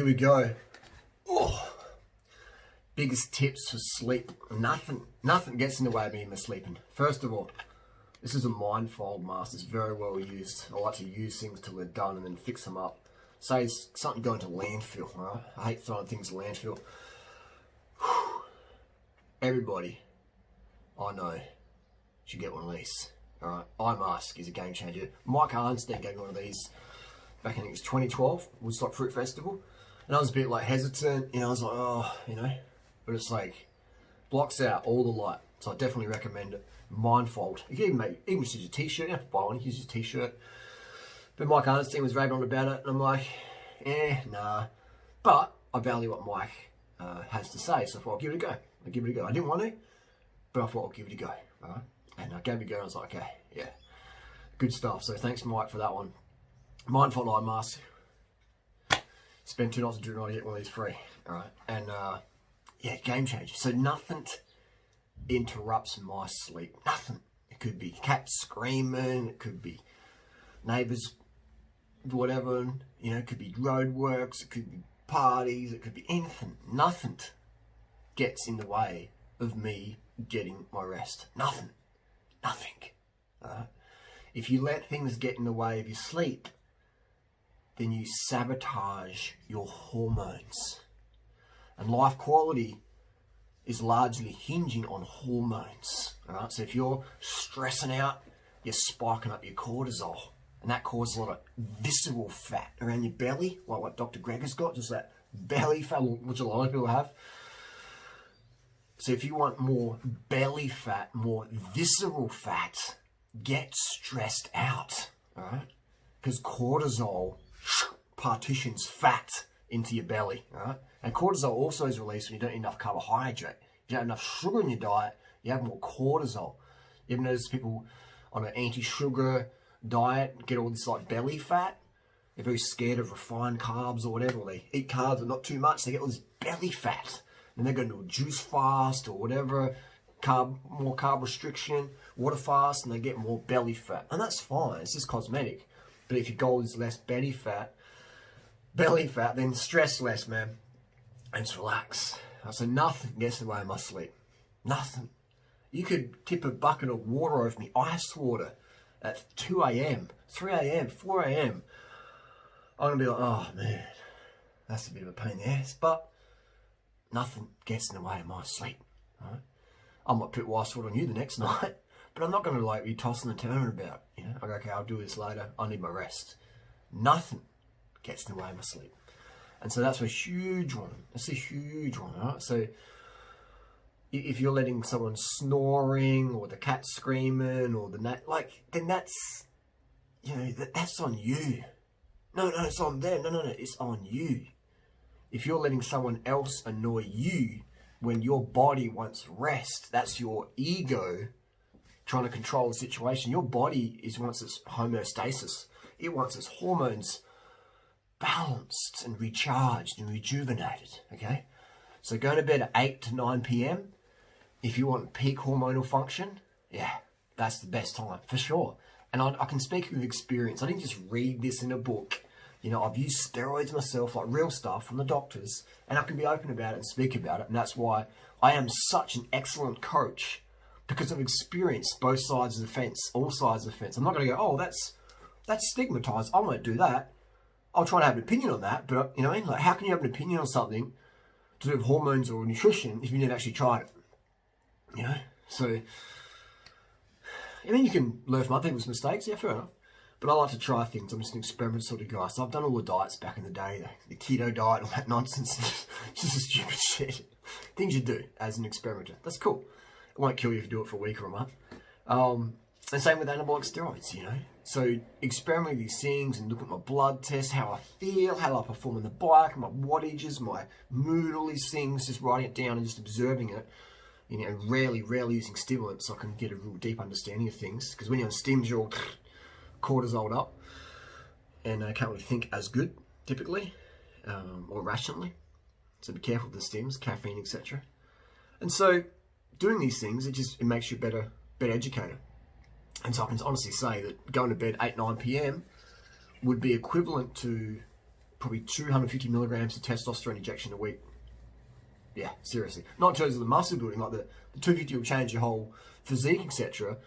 here we go. Oh, biggest tips for sleep. Nothing gets in the way of me sleeping. First of all, this is a mindfold mask. It's very well used. I like to use things till they're done and then fix them up. Say it's something going to landfill, right? I hate throwing things to landfill. Everybody I know should get one of these. Alright, eye mask is a game changer. Mike Arnstein gave me one of these back in, I think it was 2012, Woodstock Fruit Festival. And I was a bit like hesitant, I was like, oh, but it's like, blocks out all the light. So I definitely recommend it. Mindfold. You can even just use a t-shirt, you don't have to buy one, you can use a t-shirt. But Mike Arnstein was raving on about it, and I'm like, nah. But I value what Mike has to say, so I thought I'll give it a go. I didn't want to, but I thought I'll give it a go. Alright? And I gave it a go and I was like, okay, yeah, good stuff. So thanks Mike for that one. Mindfold eye mask. Spend $2 to do it, get one of these free. Alright, and yeah, game changer. So nothing interrupts my sleep. Nothing. It could be cats screaming, it could be neighbours, whatever, it could be roadworks, it could be parties, it could be anything. Nothing gets in the way of me getting my rest. Nothing. If you let things get in the way of your sleep, then you sabotage your hormones. And life quality is largely hinging on hormones. Alright, so if you're stressing out, you're spiking up your cortisol. And that causes a lot of visceral fat around your belly, like what Dr. Gregor's got, just that belly fat, which a lot of people have. So if you want more belly fat, more visceral fat, get stressed out, alright? Because cortisol partitions fat into your belly, alright? And cortisol also is released when you don't eat enough carbohydrate. If you don't have enough sugar in your diet, you have more cortisol. You ever notice people on an anti-sugar diet get all this like belly fat? They're very scared of refined carbs or whatever. Or they eat carbs but not too much, they get all this belly fat. And they're going to do a juice fast or whatever, more carb restriction, water fast, and they get more belly fat. And that's fine, it's just cosmetic. But if your goal is less belly fat, then stress less, man. And just relax. So nothing gets in the way of my sleep. Nothing. You could tip a bucket of water over me, ice water, at 2 a.m., 3 a.m., 4 a.m. I'm going to be like, oh man, that's a bit of a pain in the ass. But nothing gets in the way of my sleep. Right? I might put ice water on you the next night, but I'm not going to like be tossing and turning about. I go, okay, I'll do this later. I need my rest. Nothing gets in the way of my sleep. And so that's a huge one. That's a huge one, right? So if you're letting someone snoring or the cat screaming or the then that's, that's on you. No, it's on them. No, it's on you. If you're letting someone else annoy you when your body wants rest, that's your ego trying to control the situation. Your body wants its homeostasis. It wants its hormones balanced and recharged and rejuvenated, okay? So going to bed at 8 to 9 p.m, if you want peak hormonal function, yeah, that's the best time, for sure. And I can speak with experience. I didn't just read this in a book. I've used steroids myself, like real stuff from the doctors, and I can be open about it and speak about it. And that's why I am such an excellent coach, because I've experienced both sides of the fence, all sides of the fence. I'm not going to go, oh, that's stigmatized, I won't do that. I'll try to have an opinion on that, but like, how can you have an opinion on something to do with hormones or nutrition if you never actually tried it? So, you can learn from other people's mistakes, yeah, fair enough. But I like to try things. I'm just an experiment sort of guy. So I've done all the diets back in the day, the keto diet, all that nonsense. Just a stupid shit. Things you do as an experimenter. That's cool. It won't kill you if you do it for a week or a month. And same with anabolic steroids, So experiment with these things and look at my blood test, how I feel, how I perform on the bike, my wattages, my mood, all these things, just writing it down and just observing it. Rarely using stimulants so I can get a real deep understanding of things. Because when you're on stims, you're all cortisol up and can't really think as good, typically, or rationally. So be careful with the stims, caffeine, etc. And so doing these things, it makes you a better educator. And so I can honestly say that going to bed 8, 9 p.m. would be equivalent to probably 250 milligrams of testosterone injection a week. Yeah, seriously. Not in terms of the muscle building, like the 250 will change your whole physique, etc.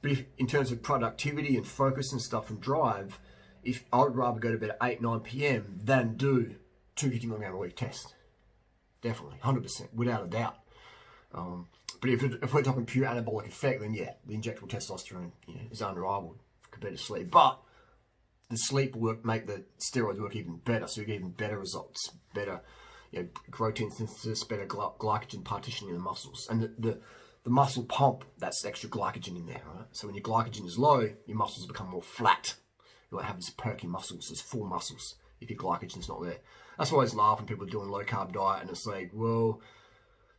But if, in terms of productivity and focus and stuff and drive, if I would rather go to bed at 8, 9 p.m. than do 250 milligram a week test. Definitely, 100%, without a doubt. But if we're talking pure anabolic effect, then yeah, the injectable testosterone, you know, is unrivaled compared to sleep. But the sleep work make the steroids work even better, so you get even better results, better, you know, protein synthesis, better glycogen partitioning in the muscles, and the muscle pump, that's extra glycogen in there, right? So when your glycogen is low, your muscles become more flat. You won't have these perky muscles, these full muscles, if your glycogen's not there. That's why I always laugh when people are doing low carb diet, and it's like, well,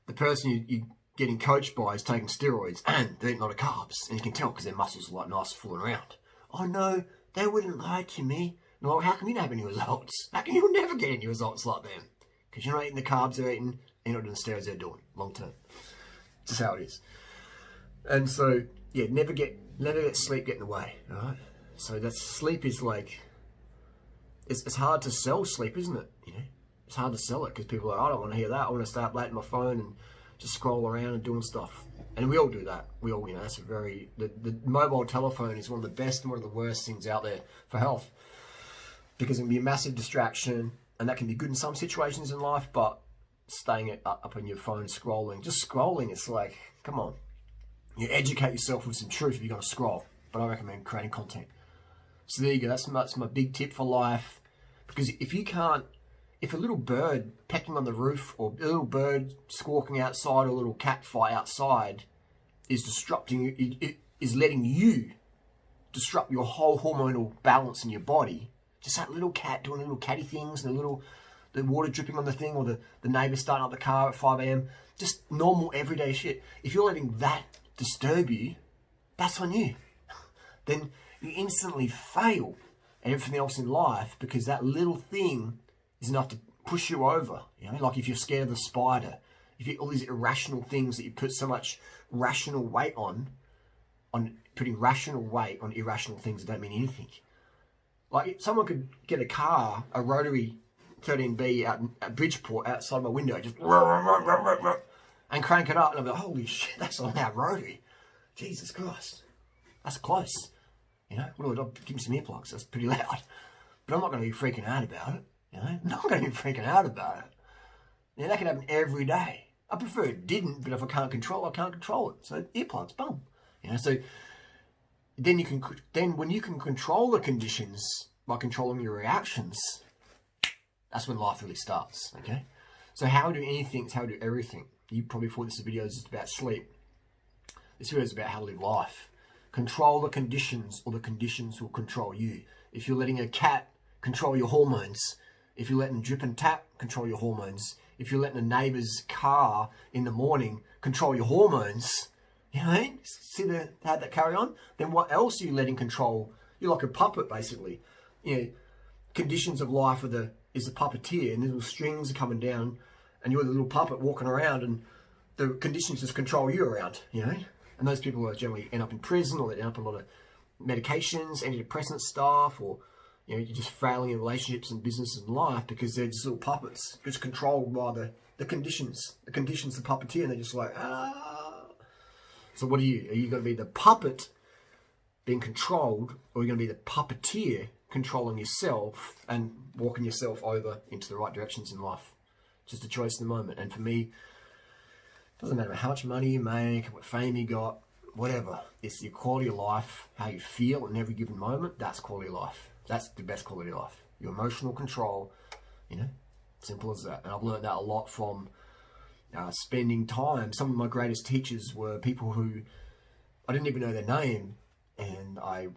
the person you're getting coached by is taking steroids and they're eating a lot of carbs, and you can tell because their muscles are like nice and full and round. Oh no, they wouldn't lie to me. No, how come you don't have any results? How come you'll never get any results like them? Because you're not eating the carbs they're eating, and you're not doing the steroids they're doing long term. Just how it is. And so, yeah, never let sleep get in the way, right? So that sleep is like, it's hard to sell sleep, isn't it? You know, it's hard to sell it because people are like, I don't want to hear that. I want to stay up late on my phone and just scroll around and doing stuff. And we all do that. We all, you know, that's a very, the mobile telephone is one of the best and one of the worst things out there for health, because it can be a massive distraction, and that can be good in some situations in life, but staying up on your phone scrolling, just scrolling, it's like, come on. You educate yourself with some truth if you're going to scroll, but I recommend creating content. So there you go, that's my big tip for life, because if a little bird pecking on the roof, or a little bird squawking outside, or a little cat fight outside is disrupting you, it is letting you disrupt your whole hormonal balance in your body. Just that little cat doing little catty things, and the water dripping on the thing, or the neighbour starting up the car at 5 a.m. Just normal everyday shit. If you're letting that disturb you, that's on you. Then you instantly fail at everything else in life, because that little thing is enough to push you over. You know, like if you're scared of the spider, if you all these irrational things that you put so much rational weight on putting rational weight on irrational things that don't mean anything. Like someone could get a car, a rotary 13B out at Bridgeport outside my window, just and crank it up, and I'm like, holy shit, that's a loud rotary. Jesus Christ, that's close. You know, what do I do? Give me some earplugs. That's pretty loud. But I'm not going to be freaking out about it. You know, I'm not going to be freaking out about it. You know, that could happen every day. I prefer it didn't, but if I can't control it, I can't control it. So earplugs, boom. You know, so then when you can control the conditions by controlling your reactions, that's when life really starts. Okay. So how do anything? How do everything? You probably thought this video is just about sleep. This video is about how to live life. Control the conditions, or the conditions will control you. If you're letting a cat control your hormones, if you're letting drip and tap control your hormones, if you're letting a neighbour's car in the morning control your hormones, you know what I mean? See how that carry on? Then what else are you letting control? You're like a puppet, basically. You know, conditions of life is the puppeteer, and the little strings are coming down, and you're the little puppet walking around, and the conditions just control you around, you know? And those people are generally end up in prison, or they end up on a lot of medications, antidepressant stuff, or, you know, you're just failing in relationships and business and life because they're just little puppets, just controlled by the conditions. The conditions, the puppeteer, and they're just like, ah. So what are you? Are you going to be the puppet being controlled, or are you going to be the puppeteer controlling yourself and walking yourself over into the right directions in life? Just a choice in the moment. And for me, doesn't matter how much money you make, what fame you got, whatever. It's your quality of life, how you feel in every given moment. That's quality of life. That's the best quality of life. Your emotional control, you know, simple as that. And I've learned that a lot from spending time. Some of my greatest teachers were people who I didn't even know their name, and I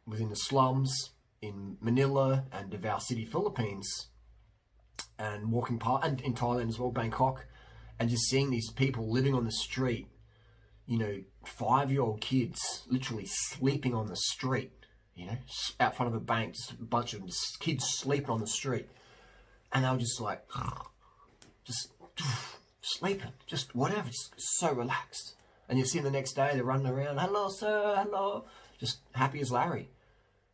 was in the slums in Manila and Davao City, Philippines, and walking past, and in Thailand as well, Bangkok, and just seeing these people living on the street, you know, 5-year-old kids literally sleeping on the street, you know, out front of a bank, just a bunch of kids sleeping on the street. And they were just like, just sleeping, just whatever, just so relaxed. And you see them the next day, they're running around, hello, sir, hello, just happy as Larry.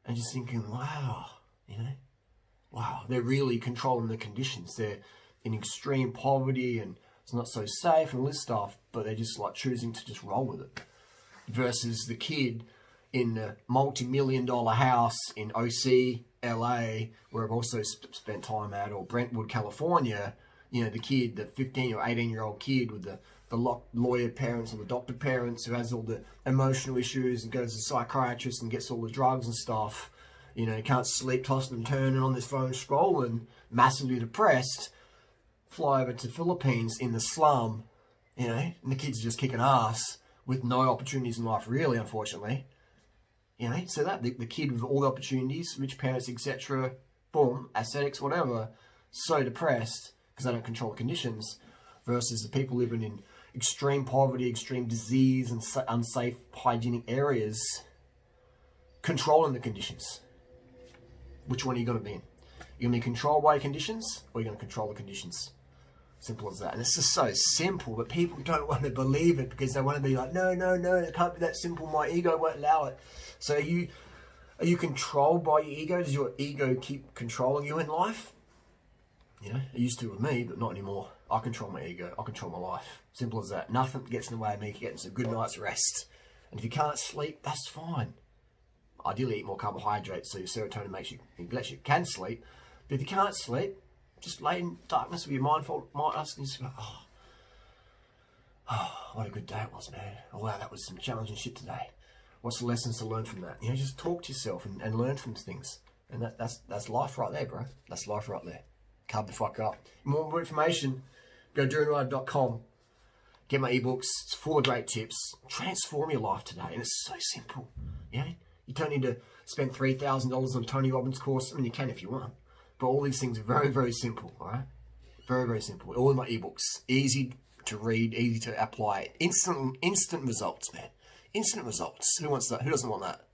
And just thinking, wow, you know, wow, they're really controlling the conditions. They're in extreme poverty and it's not so safe and all this stuff, but they're just like choosing to just roll with it. Versus the kid in the multi-million-dollar house in OC, LA, where I've also spent time at, or Brentwood, California, you know, the kid, the 15 or 18-year-old kid with the lawyer parents or the doctor parents who has all the emotional issues and goes to the psychiatrist and gets all the drugs and stuff, you know, can't sleep, tossing and turning on this phone, scrolling, massively depressed, fly over to Philippines in the slum, you know, and the kids are just kicking ass with no opportunities in life, really, unfortunately. You know, so that the kid with all the opportunities, rich parents, etc., boom, aesthetics, whatever, so depressed because they don't control the conditions, versus the people living in extreme poverty, extreme disease, and unsafe hygienic areas, controlling the conditions. Which one are you going to be in? You're going to be controlled by your conditions, or you're going to control the conditions? Simple as that. And it's just so simple, but people don't want to believe it because they want to be like, no, it can't be that simple. My ego won't allow it. So are you controlled by your ego? Does your ego keep controlling you in life? You know, it used to with me, but not anymore. I control my ego. I control my life. Simple as that. Nothing gets in the way of me getting a good night's rest. And if you can't sleep, that's fine. Ideally, eat more carbohydrates so your serotonin lets you can sleep. But if you can't sleep, just lay in darkness with your mindful asking yourself, oh, what a good day it was, man. Oh, wow, that was some challenging shit today. What's the lessons to learn from that? You know, just talk to yourself and learn from things. And that's life right there, bro. That's life right there. Carb the fuck up. More information, go to doingright.com. Get my ebooks. It's full of great tips. Transform your life today. And it's so simple. You know, you don't need to spend $3,000 on Tony Robbins' course. I mean, you can if you want. But all these things are very, very simple, all right? Very, very simple. All in my ebooks. Easy to read, easy to apply. Instant results, man. Instant results. Who wants that? Who doesn't want that?